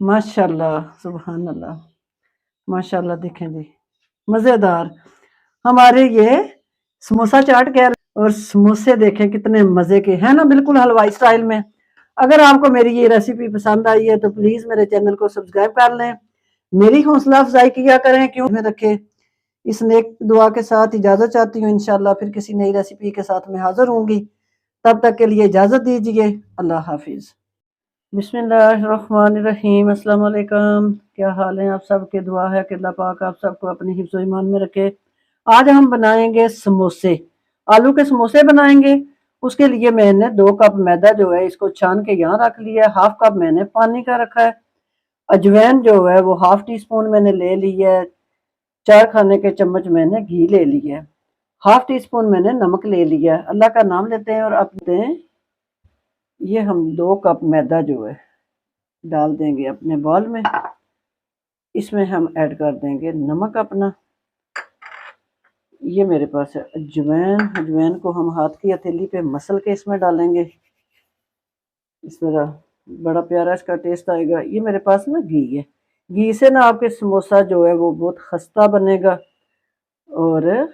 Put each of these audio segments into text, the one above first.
माशाल्लाह, सुभान अल्लाह, माशाल्लाह देखें जी, मज़ेदार। हमारे ये समोसा चाट कह रहे और समोसे देखें कितने मज़े के हैं ना, बिल्कुल हलवाई स्टाइल में। अगर आपको मेरी ये रेसिपी पसंद आई है तो प्लीज़ मेरे चैनल को सब्सक्राइब कर लें, मेरी हौसला अफ़ज़ाई किया करें, क्यों में रखे। इस नेक दुआ के साथ इजाज़त चाहती हूँ, इंशाअल्लाह फिर किसी नई रेसिपी के साथ मैं हाज़िर होंगी। तब तक के लिए इजाज़त दीजिए। अल्लाह हाफ़िज़। बिस्मिल्लाहिर्रहमानिर्रहीम। अस्सलाम वालेकुम। क्या हाल है आप सबके? दुआ है कि अल्लाह पाक आप सबको अपनी हिफ्ज़ व ईमान में रखे। आज हम बनाएंगे समोसे, आलू के समोसे बनाएंगे। उसके लिए मैंने 2 कप मैदा जो है इसको छान के यहाँ रख लिया है। हाफ कप मैंने पानी का रखा है। अजवाइन जो है वो हाफ टी स्पून मैंने ले ली है। 4 खाने के चम्मच मैंने घी ले लिया है। हाफ टी स्पून मैंने नमक ले लिया है। अल्लाह का नाम लेते हैं और अपने ये हम 2 कप मैदा जो है डाल देंगे अपने बॉल में। इसमें हम ऐड कर देंगे नमक अपना। ये मेरे पास है अजवाइन। अजवाइन को हम हाथ की हथेली पे मसल के इसमें डालेंगे। इस तरह बड़ा प्यारा इसका टेस्ट आएगा। ये मेरे पास ना घी है। घी से ना आपके समोसा जो है वो बहुत खस्ता बनेगा और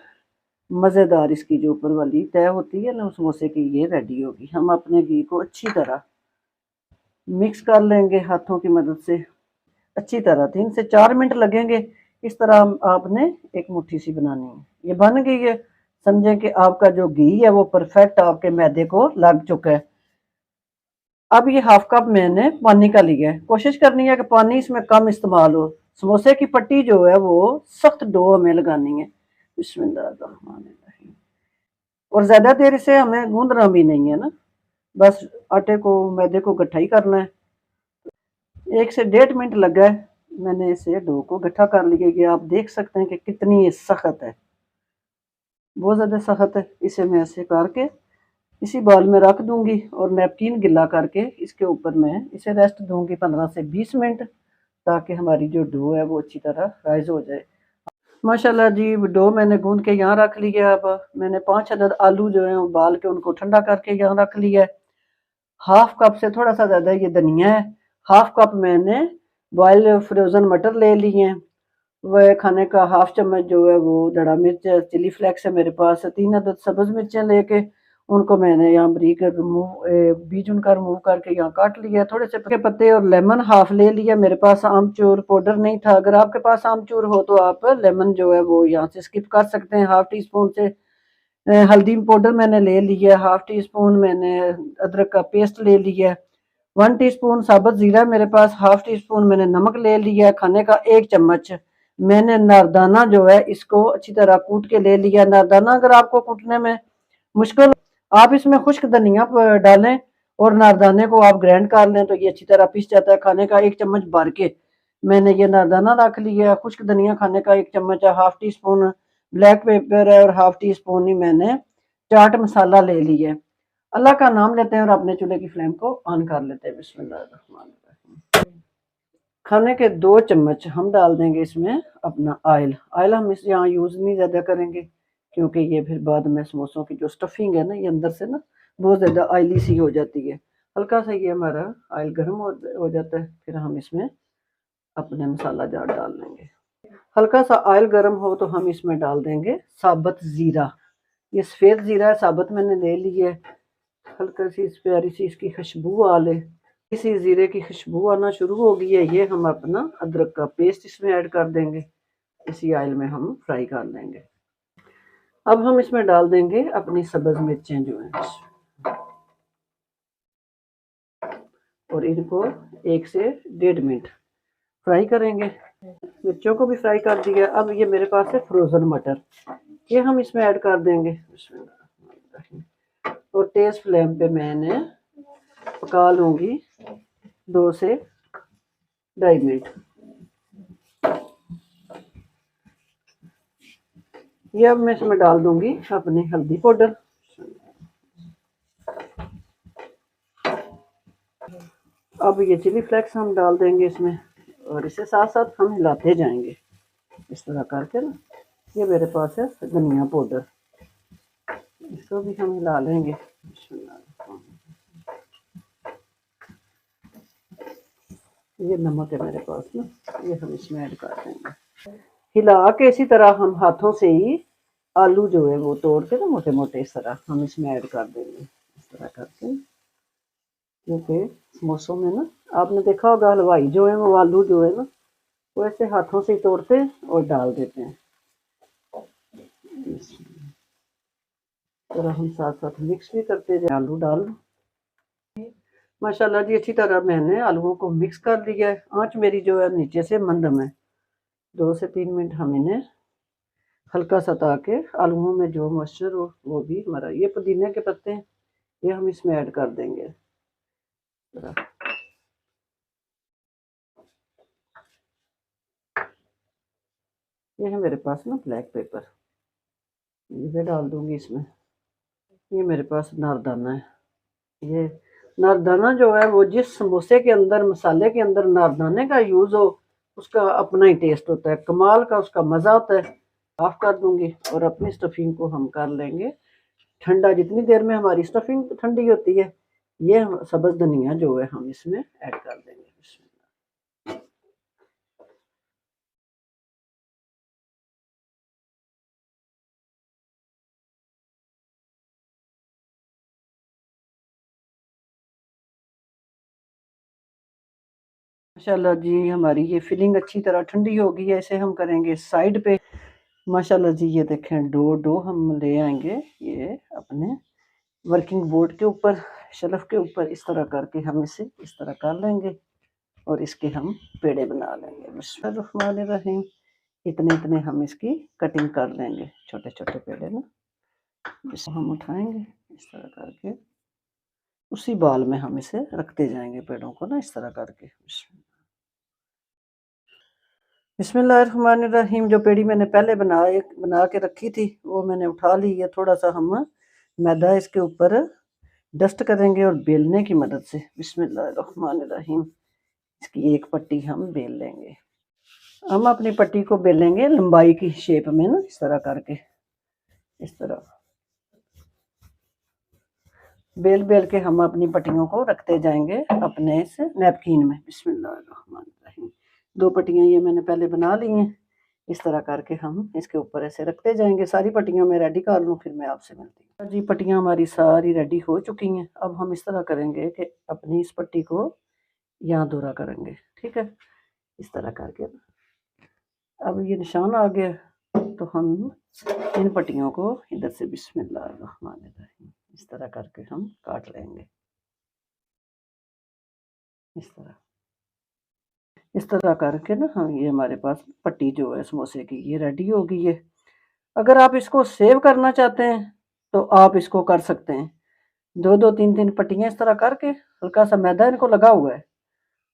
मज़ेदार इसकी जो ऊपर वाली तय होती है ना समोसे की, ये रेडी होगी। हम अपने घी को अच्छी तरह मिक्स कर लेंगे हाथों की मदद से। अच्छी तरह 3 से 4 मिनट लगेंगे। इस तरह आपने एक मुट्ठी सी बनानी है। ये बन गई है। समझें कि आपका जो घी है वो परफेक्ट आपके मैदे को लग चुका है। अब ये हाफ कप मैंने पानी का लिया है। कोशिश करनी है कि पानी इसमें कम इस्तेमाल हो। समोसे की पट्टी जो है वो सख्त डो हमें लगानी है। बिस्मिल्लाहिर्रहमानिर्रहीम। और ज्यादा देर इसे हमें गूंदना भी नहीं है ना, बस आटे को मैदे को गट्ठा ही करना है। 1 से 1.5 मिनट लगा है। मैंने इसे डो को गट्ठा कर लिया। ये आप देख सकते हैं कि कितनी ये सख्त है, बहुत ज़्यादा सख्त है। इसे मैं ऐसे करके इसी बाउल में रख दूंगी और नैपकिन गिला करके इसके ऊपर मैं इसे रेस्ट दूंगी 15 से 20 मिनट, ताकि हमारी जो डो है वो अच्छी तरह राइज हो जाए। माशाल्लाह जी, डो मैंने गूंद के यहाँ रख लिया। अब मैंने 5 अदद आलू जो है उबाल के उनको ठंडा करके यहाँ रख लिया है। हाफ कप से थोड़ा सा ज़्यादा ये धनिया है। हाफ कप मैंने बॉयल फ्रोज़न मटर ले लिए हैं। वह खाने का हाफ चम्मच जो है वो धड़ा मिर्च है, चिली फ्लेक्स है मेरे पास। 3 अदद सब्ज़ मिर्चें लेके उनको मैंने यहाँ बारीक बीज उनका रिमूव करके यहाँ काट लिया। थोड़े से के पत्ते और लेमन हाफ ले लिया। मेरे पास आमचूर पाउडर नहीं था। अगर आपके पास आमचूर हो तो आप लेमन जो है वो यहाँ से स्किप कर सकते हैं। हाफ टी स्पून से हल्दी पाउडर मैंने ले लिया। हाफ टी स्पून मैंने अदरक का पेस्ट ले लिया। 1 टीस्पून साबुत जीरा मेरे पास। हाफ टी स्पून मैंने नमक ले लिया। खाने का 1 चम्मच मैंने नारदाना जो है इसको अच्छी तरह कूट के ले लिया। नारदाना अगर आपको कूटने में मुश्किल, आप इसमें खुश्क धनिया डालें और नारदाने को आप ग्राइंड कर लें तो ये अच्छी तरह पिस जाता है। खाने का 1 चम्मच भर के मैंने ये नारदाना रख लिया। खुश्क धनिया खाने का 1 चम्मच है। Half tea spoon black pepper है और हाफ टी स्पून ही मैंने चाट मसाला ले लिया है। अल्लाह का नाम लेते हैं और अपने चूल्हे की फ्लेम को ऑन कर लेते हैं। बिस्मिल्लाहिर्रहमानिर्रहीम। खाने के 2 चम्मच हम डाल देंगे इसमें अपना ऑयल। ऑयल हम इस यहाँ यूज़ नहीं ज़्यादा करेंगे, क्योंकि ये फिर बाद में समोसों की जो स्टफिंग है ना ये अंदर से ना बहुत ज़्यादा ऑयली सी हो जाती है। हल्का सा ये हमारा ऑयल गर्म हो जाता है, फिर हम इसमें अपने मसाला जार डाल देंगे। हल्का सा ऑयल गर्म हो तो हम इसमें डाल देंगे साबुत ज़ीरा। ये सफ़ेद ज़ीरा है, साबुत मैंने ले ली है। हल्का सी प्यारी सी इसकी खुशबू आ ले। इसी ज़ीरे की खुशबू आना शुरू हो गई है। ये हम अपना अदरक का पेस्ट इसमें ऐड कर देंगे। इसी ऑयल में हम फ्राई कर लेंगे। अब हम इसमें डाल देंगे अपनी सब्ज़ मिर्चें जो हैं और इनको 1 से 1.5 मिनट फ्राई करेंगे। मिर्चों को भी फ्राई कर दिया। अब ये मेरे पास है फ्रोज़न मटर, ये हम इसमें ऐड कर देंगे और तेज़ फ्लेम पे मैंने पका लूँगी 2 से 2.5 मिनट। ये अब मैं इसमें डाल दूंगी अपनी हल्दी पाउडर। अब ये चिली फ्लेक्स हम डाल देंगे इसमें और इसे साथ साथ हम हिलाते जाएंगे इस तरह करके ना। ये मेरे पास है धनिया पाउडर, इसको भी हम हिला लेंगे। ये नमक है मेरे पास ना, ये हम इसमें ऐड कर देंगे। हिला के इसी तरह हम हाथों से ही आलू जो है वो तोड़ के ना मोटे मोटे इस तरह हम इसमें ऐड कर देंगे, इस तरह करके। क्योंकि समोसों में ना आपने देखा होगा हलवाई जो है वो आलू जो है ना वो ऐसे हाथों से ही तोड़ते हैं और डाल देते हैं। और हम साथ साथ मिक्स भी करते जाए। आलू डाल माशाल्लाह जी, अच्छी तरह मैंने आलूओं को मिक्स कर लिया है। आंच मेरी जो है नीचे से मंदम है। 2 से 3 मिनट हम इन्हें हल्का सता के आलूओं में जो मॉइस्चर हो वो भी हमारा, ये पुदीने के पत्ते हैं ये हम इसमें ऐड कर देंगे। ये है मेरे पास ना ब्लैक पेपर, ये डाल दूंगी इसमें। ये मेरे पास नारदाना है। ये नारदाना जो है वो जिस समोसे के अंदर मसाले के अंदर नारदाने का यूज हो उसका अपना ही टेस्ट होता है, कमाल का उसका मजा होता है। ऑफ कर दूंगी और अपनी स्टफिंग को हम कर लेंगे ठंडा। जितनी देर में हमारी स्टफिंग ठंडी होती है ये सब्ज धनिया जो है हम इसमें ऐड कर देंगे। माशाल्लाह जी, हमारी ये फिलिंग अच्छी तरह ठंडी हो गई है। इसे हम करेंगे साइड पे। माशाल्लाह जी, ये देखें डो हम ले आएंगे ये अपने वर्किंग बोर्ड के ऊपर, शेल्फ के ऊपर। इस तरह करके हम इसे इस तरह कर लेंगे और इसके हम पेड़े बना लेंगे। बिस्मिल्लाहिर्रहमानिर्रहीम। इतने इतने हम इसकी कटिंग कर लेंगे, छोटे छोटे पेड़े ना। इसको हम उठाएंगे इस तरह करके, उसी बाल में हम इसे रखते जाएंगे पेड़ों को ना, इस तरह करके। बिस्मिल्लाहिर्रहमानिर्रहीम। जो पेड़ी मैंने पहले बना के रखी थी वो मैंने उठा ली है। थोड़ा सा हम मैदा इसके ऊपर डस्ट करेंगे और बेलने की मदद से। बिस्मिल्लाहिर्रहमानिर्रहीम। इसकी एक पट्टी हम बेल लेंगे। हम अपनी पट्टी को बेलेंगे लंबाई की शेप में ना, इस तरह करके। इस तरह बेल बेल के हम अपनी पट्टियों को रखते जाएंगे अपने इस नैपकिन में। बिस्मिल्लाहिर्रहमानिर्रहीम। 2 पट्टियां ये मैंने पहले बना ली हैं। इस तरह करके हम इसके ऊपर ऐसे रखते जाएंगे। सारी पट्टियां मैं रेडी कर लूँ फिर मैं आपसे मिलती हूँ। जी, पट्टियां हमारी सारी रेडी हो चुकी हैं। अब हम इस तरह करेंगे कि अपनी इस पट्टी को यहाँ दूरा करेंगे, ठीक है, इस तरह करके। अब ये निशान आ गया तो हम इन पट्टियों को इधर से बिस्मिल्लाहिर्रहमानिर्रहीम इस तरह करके हम काट लेंगे। इस तरह करके ना हम, ये हमारे पास पट्टी जो है समोसे की ये रेडी हो गई है। अगर आप इसको सेव करना चाहते हैं तो आप इसको कर सकते हैं। 2-2 3-3 पट्टियाँ इस तरह करके, हल्का सा मैदा इनको लगा हुआ है।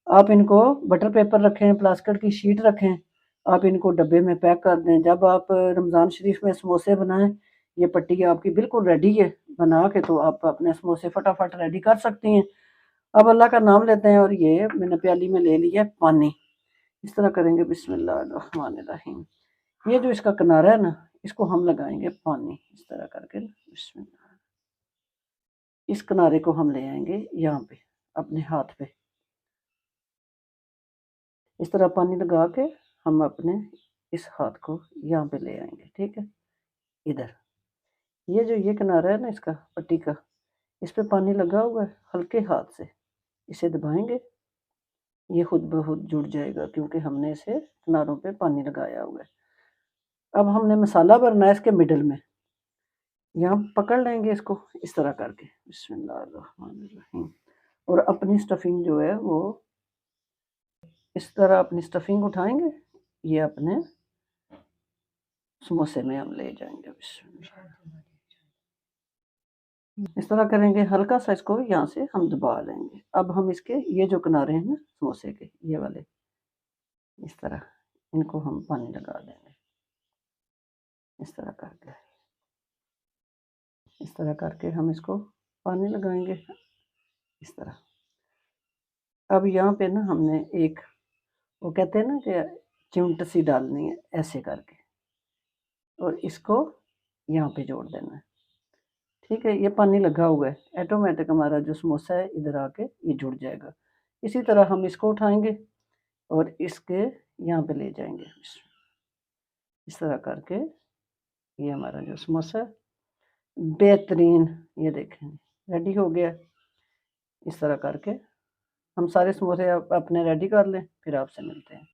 आप इनको बटर पेपर रखें, प्लास्टिक की शीट रखें, आप इनको डब्बे में पैक कर दें। जब आप रमज़ान शरीफ में समोसे बनाएं, ये पट्टी आपकी बिल्कुल रेडी है बना के, तो आप अपने समोसे फटाफट रेडी कर सकती हैं। अब अल्लाह का नाम लेते हैं और ये मैंने प्याली में ले लिया पानी। इस तरह करेंगे बिस्मिल्लाहिर्रहमानिर्रहीम। ये जो इसका किनारा है ना इसको हम लगाएंगे पानी, इस तरह करके बिस्मिल्लाह। इस किनारे को हम ले आएंगे यहाँ पे अपने हाथ पे, इस तरह पानी लगा के हम अपने इस हाथ को यहाँ पे ले आएंगे, ठीक है। इधर ये जो ये किनारा है ना इसका पट्टी का, इस पे पानी लगा हुआ है। हल्के हाथ से इसे दबाएंगे, ये खुद ब खुद जुड़ जाएगा क्योंकि हमने इसे किनारों पे पानी लगाया हुआ है। अब हमने मसाला भरना है इसके मिडल में। यहाँ पकड़ लेंगे इसको इस तरह करके बिस्मिल्लाहिर्रहमानिर्रहीम, और अपनी स्टफिंग जो है वो इस तरह अपनी स्टफिंग उठाएंगे, ये अपने समोसे में हम ले जाएंगे। इस तरह करेंगे, हल्का सा इसको यहाँ से हम दबा लेंगे। अब हम इसके ये जो किनारे हैं ना समोसे के ये वाले, इस तरह इनको हम पानी लगा देंगे इस तरह करके। इस तरह करके हम इसको पानी लगाएंगे इस तरह। अब यहाँ पे ना हमने एक, वो कहते हैं ना कि चिमट सी डालनी है ऐसे करके, और इसको यहाँ पे जोड़ देना है, ठीक है। ये पानी लगा हुआ है, ऑटोमेटिक हमारा जो समोसा है इधर आके ये जुड़ जाएगा। इसी तरह हम इसको उठाएंगे और इसके यहाँ पे ले जाएंगे इस तरह करके। ये हमारा जो समोसा बेहतरीन, ये देखें रेडी हो गया। इस तरह करके हम सारे समोसे अपने रेडी कर लें, फिर आपसे मिलते हैं।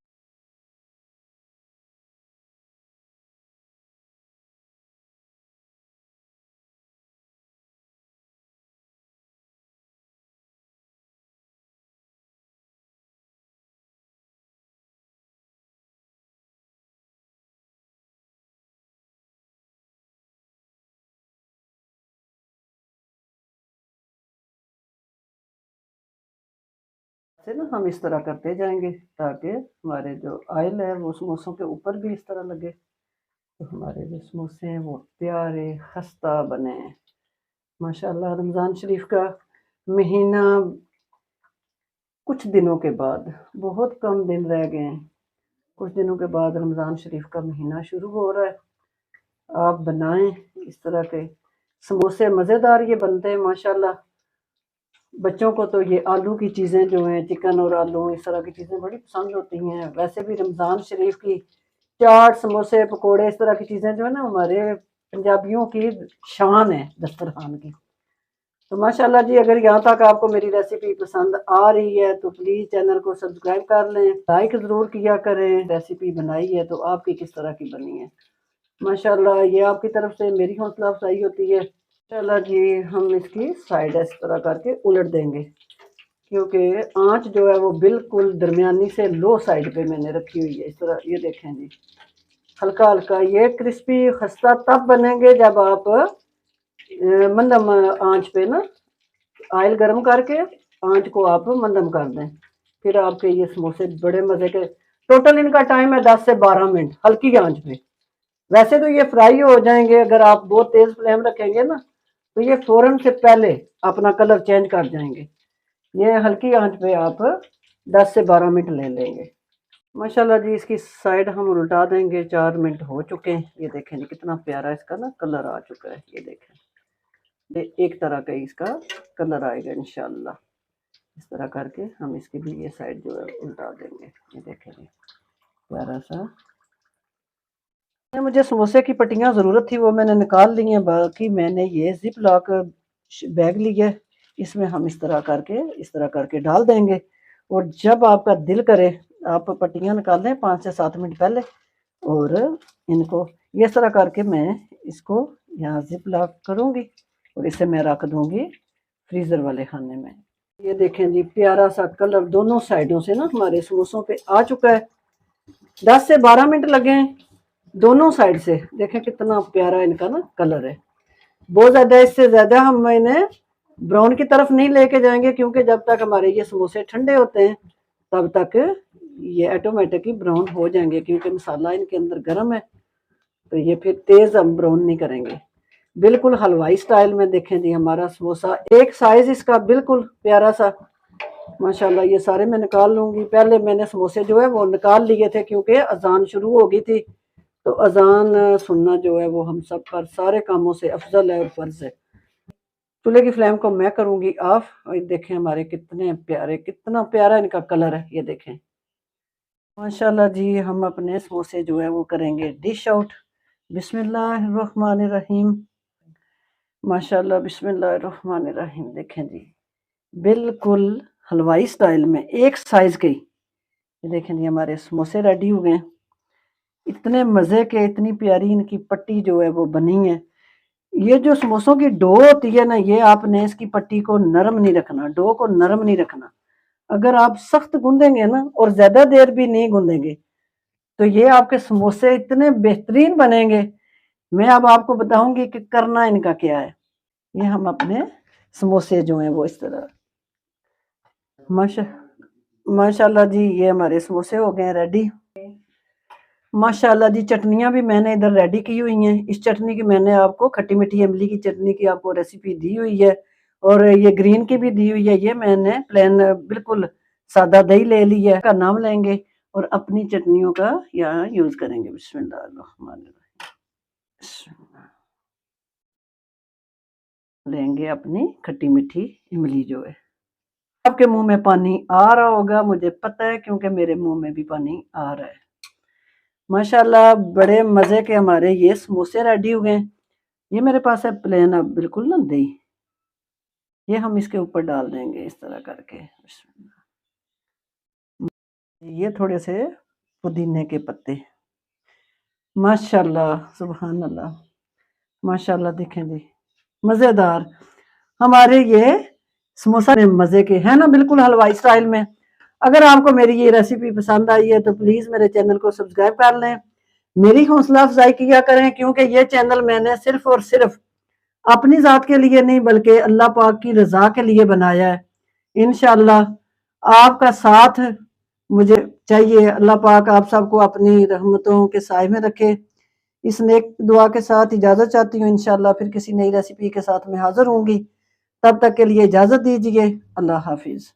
से ना हम इस तरह करते जाएंगे ताकि हमारे जो ऑयल है वो समोसों के ऊपर भी इस तरह लगे, तो हमारे जो समोसे हैं वो प्यारे खस्ता बने। माशाल्लाह रमज़ान शरीफ का महीना कुछ दिनों के बाद, बहुत कम दिन रह गए हैं, कुछ दिनों के बाद रमज़ान शरीफ का महीना शुरू हो रहा है। आप बनाएं इस तरह के समोसे, मज़ेदार ये बनते हैं माशाल्लाह। बच्चों को तो ये आलू की चीज़ें जो हैं, चिकन और आलू इस तरह की चीज़ें बड़ी पसंद होती हैं। वैसे भी रमज़ान शरीफ की चाट, समोसे, पकोड़े इस तरह की चीज़ें जो है ना हमारे पंजाबियों की शान है दस्तरखान की। तो माशाल्लाह जी, अगर यहाँ तक आपको मेरी रेसिपी पसंद आ रही है तो प्लीज़ चैनल को सब्सक्राइब कर लें, लाइक ज़रूर किया करें। रेसिपी बनाई है तो आपकी किस तरह की बनी है, माशाल्लाह ये आपकी तरफ से मेरी हौसला अफजाई होती है। चलो जी, हम इसकी साइड इस तरह करके उलट देंगे, क्योंकि आंच जो है वो बिल्कुल दरमियानी से लो साइड पे मैंने रखी हुई है। इस तरह ये देखें जी, हल्का हल्का ये क्रिस्पी खस्ता तब बनेंगे जब आप मंदम आंच पे ना ऑयल गर्म करके आंच को आप मंदम कर दें, फिर आपके ये समोसे बड़े मज़े के। टोटल इनका टाइम है 10 से 12 मिनट हल्की आंच पे। वैसे तो ये फ्राई हो जाएंगे, अगर आप बहुत तेज़ फ्लेम रखेंगे ना तो ये फ़ौरन से पहले अपना कलर चेंज कर जाएंगे। ये हल्की आंच पे आप 10 से 12 मिनट ले लेंगे। माशाल्लाह जी, इसकी साइड हम उल्टा देंगे। 4 मिनट हो चुके हैं, ये देखें जी कितना प्यारा इसका ना कलर आ चुका है। ये देखें, ये एक तरह का इसका कलर आएगा इंशाल्लाह। इस तरह करके हम इसकी भी ये साइड जो है उल्टा देंगे। ये देखें जी प्यारा सा। मुझे समोसे की पट्टियाँ ज़रूरत थी, वो मैंने निकाल ली हैं। बाकी मैंने ये जिप लॉक बैग लिया है, इसमें हम इस तरह करके डाल देंगे। और जब आपका दिल करे आप पट्टियाँ निकाल लें 5 से 7 मिनट पहले, और इनको ये तरह करके मैं इसको यहाँ जिप लॉक करूँगी और इसे मैं रख दूँगी फ्रीज़र वाले खाने में। ये देखें जी प्यारा सा कलर दोनों साइडों से ना हमारे समोसों पे आ चुका है। 10 से 12 मिनट लगे हैं दोनों साइड से। देखें कितना प्यारा इनका ना कलर है। बहुत ज़्यादा, इससे ज़्यादा हम इन्हें ब्राउन की तरफ नहीं लेके जाएंगे, क्योंकि जब तक हमारे ये समोसे ठंडे होते हैं तब तक ये ऑटोमेटिकली ब्राउन हो जाएंगे, क्योंकि मसाला इनके अंदर गर्म है। तो ये फिर तेज़ हम ब्राउन नहीं करेंगे, बिल्कुल हलवाई स्टाइल में। देखें जी हमारा समोसा एक साइज इसका बिल्कुल प्यारा सा। माशाल्लाह ये सारे मैं निकाल लूँगी। पहले मैंने समोसे जो है वो निकाल लिए थे, क्योंकि अजान शुरू हो गई थी। तो अजान सुनना जो है वो हम सब पर सारे कामों से अफजल है और फर्ज है। चूल्हे की फ्लेम को मैं करूँगी ऑफ। और देखें हमारे कितने प्यारे, कितना प्यारा इनका कलर है। ये देखें माशाल्लाह जी, हम अपने समोसे जो है वो करेंगे डिश आउट। बिस्मिल्लाहिर्रहमानिर्रहीम। माशाल्लाह बिस्मिल्लाहिर्रहमानिर्रहीम। देखें जी बिल्कुल हलवाई स्टाइल में एक साइज के। ये देखें जी हमारे समोसे रेडी हो गए हैं। इतने मज़े के, इतनी प्यारी इनकी पट्टी जो है वो बनी है। ये जो समोसों की डो होती है ना, ये आपने इसकी पट्टी को नरम नहीं रखना, डो को नरम नहीं रखना। अगर आप सख्त गूंदेंगे ना और ज्यादा देर भी नहीं गूंदेंगे तो ये आपके समोसे इतने बेहतरीन बनेंगे। मैं अब आपको बताऊंगी कि करना इनका क्या है। ये हम अपने समोसे जो हैं वो इस तरह माशा माशाल्लाह जी, ये हमारे समोसे हो गए हैं रेडी। माशाल्लाह जी, चटनियाँ भी मैंने इधर रेडी की हुई हैं। इस चटनी की मैंने आपको खट्टी मीठी इमली की चटनी की आपको रेसिपी दी हुई है, और ये ग्रीन की भी दी हुई है। ये मैंने प्लेन बिल्कुल सादा दही ले लिया है, का नाम लेंगे और अपनी चटनियों का यहाँ यूज़ करेंगे। बिस्मिल्लाहिर्रहमानिर्रहीम। लेंगे अपनी खट्टी मीठी इमली जो है, आपके मुंह में पानी आ रहा होगा, मुझे पता है, क्योंकि मेरे मुंह में भी पानी आ रहा है। माशाल्लाह बड़े मजे के हमारे ये समोसे रेडी हुए हैं। ये मेरे पास है प्लेन, अब बिल्कुल ना दही, ये हम इसके ऊपर डाल देंगे इस तरह करके। ये थोड़े से पुदीने के पत्ते, माशाल्लाह सुभान अल्लाह, माशाल्लाह देखें जी, मजेदार हमारे ये समोसा मजे के है ना, बिल्कुल हलवाई स्टाइल में। अगर आपको मेरी ये रेसिपी पसंद आई है तो प्लीज मेरे चैनल को सब्सक्राइब कर लें, मेरी हौसला अफजाई किया करें, क्योंकि ये चैनल मैंने सिर्फ और सिर्फ अपनी जात के लिए नहीं बल्कि अल्लाह पाक की रजा के लिए बनाया है। इंशाल्लाह आपका साथ मुझे चाहिए। अल्लाह पाक आप सबको अपनी रहमतों के साए में रखे। इस नेक दुआ के साथ इजाजत चाहती हूँ। इंशाल्लाह फिर किसी नई रेसिपी के साथ मैं हाजिर होंगी। तब तक के लिए इजाजत दीजिए। अल्लाह हाफिज।